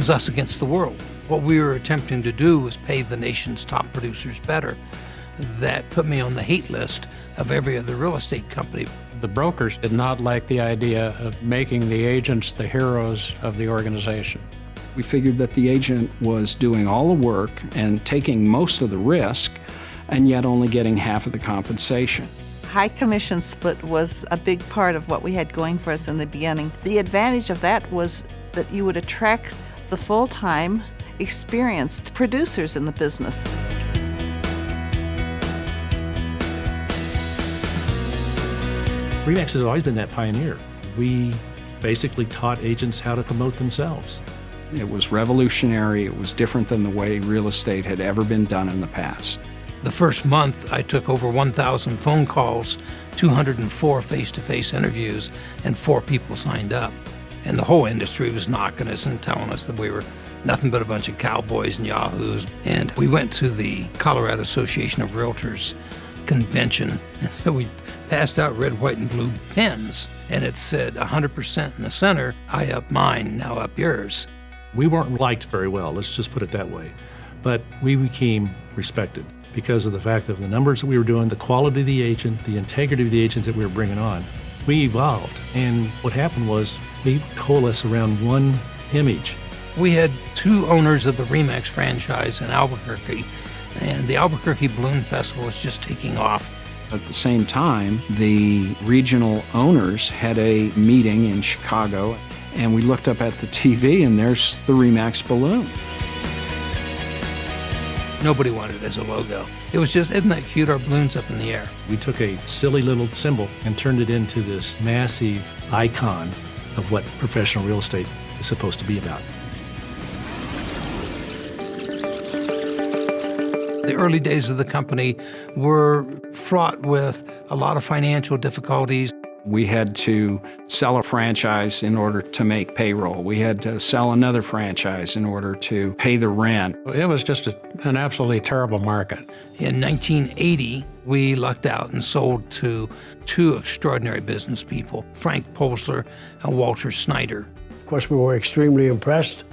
was us against the world. What we were attempting to do was pay the nation's top producers better. That put me on the hate list of every other real estate company. The brokers did not like the idea of making the agents the heroes of the organization. We figured that the agent was doing all the work and taking most of the risk, and yet only getting half of the compensation. High commission split was a big part of what we had going for us in the beginning. The advantage of that was that you would attract the full-time, experienced producers in the business. RE/MAX has always been that pioneer. We basically taught agents how to promote themselves. It was revolutionary. It was different than the way real estate had ever been done in the past. The first month, I took over 1,000 phone calls, 204 face-to-face interviews, and 4 people signed up. And the whole industry was knocking us and telling us that we were nothing but a bunch of cowboys and yahoos. And we went to the Colorado Association of Realtors convention, and so we passed out red, white, and blue pens, and it said 100% in the center, I up mine, now up yours. We weren't liked very well, let's just put it that way. But we became respected because of the fact of the numbers that we were doing, the quality of the agent, the integrity of the agents that we were bringing on. We evolved, and what happened was we coalesced around one image. We had 2 owners of the RE/MAX franchise in Albuquerque, and the Albuquerque Balloon Festival was just taking off. At the same time, the regional owners had a meeting in Chicago, and we looked up at the TV, and there's the RE/MAX balloon. Nobody wanted it as a logo. It was just, isn't that cute, our balloon's up in the air. We took a silly little symbol and turned it into this massive icon of what professional real estate is supposed to be about. The early days of the company were fraught with a lot of financial difficulties. We had to sell a franchise in order to make payroll. We had to sell another franchise in order to pay the rent. It was just an absolutely terrible market. In 1980, we lucked out and sold to 2 extraordinary business people, Frank Polsler and Walter Snyder. Of course, we were extremely impressed.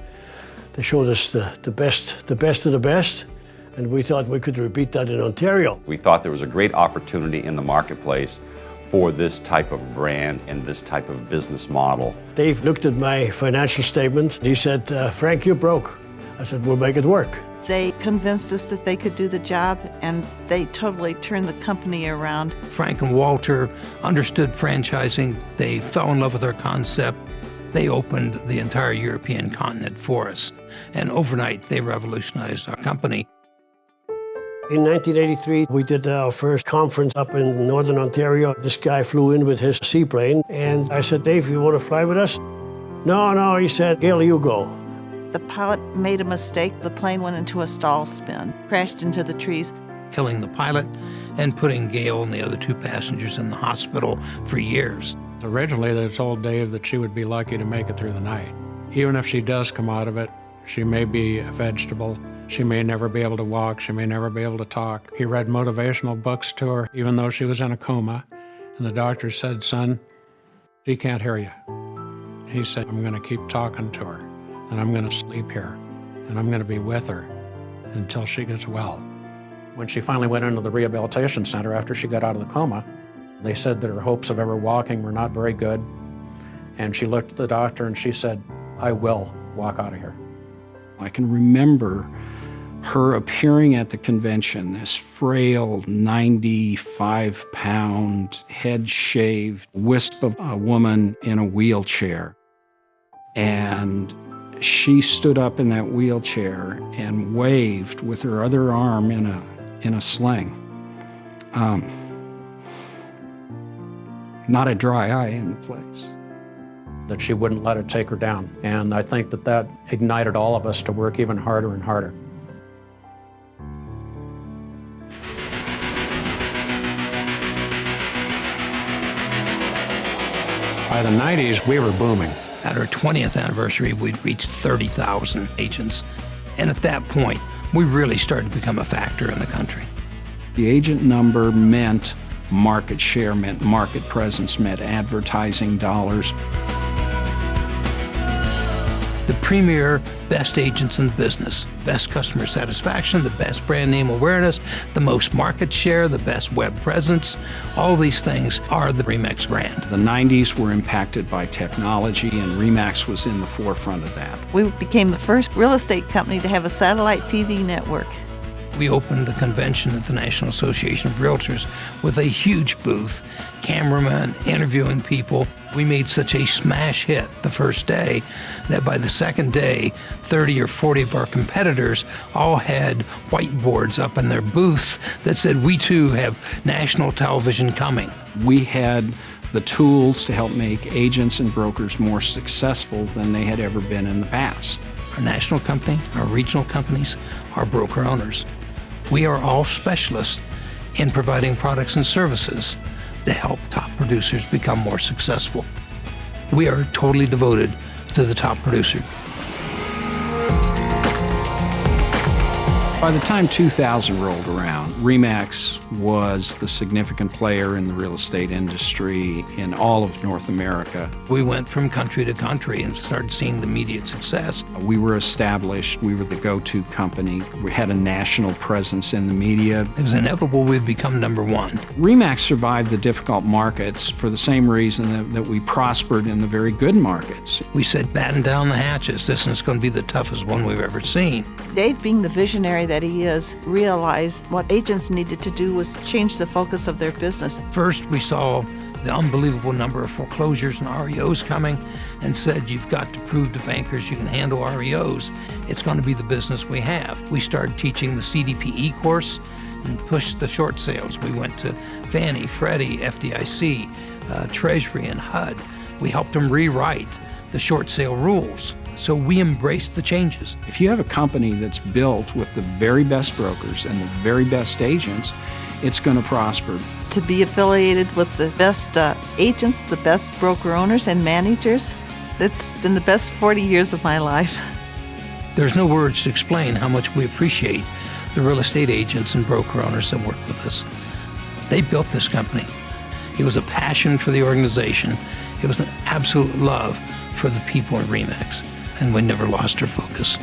They showed us the best of the best, and we thought we could repeat that in Ontario. We thought there was a great opportunity in the marketplace for this type of brand and this type of business model. Dave looked at my financial statement. He said, Frank, you're broke. I said, we'll make it work. They convinced us that they could do the job, and they totally turned the company around. Frank and Walter understood franchising. They fell in love with our concept. They opened the entire European continent for us. And overnight, they revolutionized our company. In 1983, we did our first conference up in Northern Ontario. This guy flew in with his seaplane, and I said, Dave, you want to fly with us? No, he said, Gail, you go. The pilot made a mistake. The plane went into a stall spin, crashed into the trees. Killing the pilot and putting Gail and the other 2 passengers in the hospital for years. Originally, they told Dave that she would be lucky to make it through the night. Even if she does come out of it, she may be a vegetable. She may never be able to walk. She may never be able to talk. He read motivational books to her, even though she was in a coma. And the doctor said, son, she can't hear you. He said, I'm going to keep talking to her, and I'm going to sleep here, and I'm going to be with her until she gets well. When she finally went into the rehabilitation center after she got out of the coma, they said that her hopes of ever walking were not very good. And she looked at the doctor and she said, I will walk out of here. I can remember her appearing at the convention, this frail 95-pound, head-shaved wisp of a woman in a wheelchair. And she stood up in that wheelchair and waved with her other arm in a sling. Not a dry eye in the place. That she wouldn't let it take her down. And I think that ignited all of us to work even harder and harder. By the 90s, we were booming. At our 20th anniversary, we'd reached 30,000 agents. And at that point, we really started to become a factor in the country. The agent number meant market share, meant market presence, meant advertising dollars. the premier best agents in the business, best customer satisfaction, the best brand name awareness, the most market share, the best web presence. All these things are the RE/MAX brand. The 90s were impacted by technology, and RE/MAX was in the forefront of that. We became the first real estate company to have a satellite TV network. We opened the convention at the National Association of Realtors with a huge booth, cameramen interviewing people. We made such a smash hit the first day that by the second day, 30 or 40 of our competitors all had whiteboards up in their booths that said, "We too have national television coming." We had the tools to help make agents and brokers more successful than they had ever been in the past. Our national company, our regional companies, our broker owners. We are all specialists in providing products and services to help top producers become more successful. We are totally devoted to the top producer. By the time 2000 rolled around, RE/MAX was the significant player in the real estate industry in all of North America. We went from country to country and started seeing the immediate success. We were established. We were the go-to company. We had a national presence in the media. It was inevitable we'd become number one. RE/MAX survived the difficult markets for the same reason that we prospered in the very good markets. We said, batten down the hatches. This is going to be the toughest one we've ever seen. Dave, being the visionary that he is, realized what agents needed to do was change the focus of their business. First, we saw the unbelievable number of foreclosures and REOs coming and said, you've got to prove to bankers you can handle REOs. It's going to be the business we have. We started teaching the CDPE course and pushed the short sales. We went to Fannie, Freddie, FDIC, Treasury, and HUD. We helped them rewrite the short sale rules. So we embraced the changes. If you have a company that's built with the very best brokers and the very best agents, it's going to prosper. To be affiliated with the best agents, the best broker owners and managers, that's been the best 40 years of my life. There's no words to explain how much we appreciate the real estate agents and broker owners that work with us. They built this company. It was a passion for the organization. It was an absolute love for the people in RE/MAX, and we never lost our focus.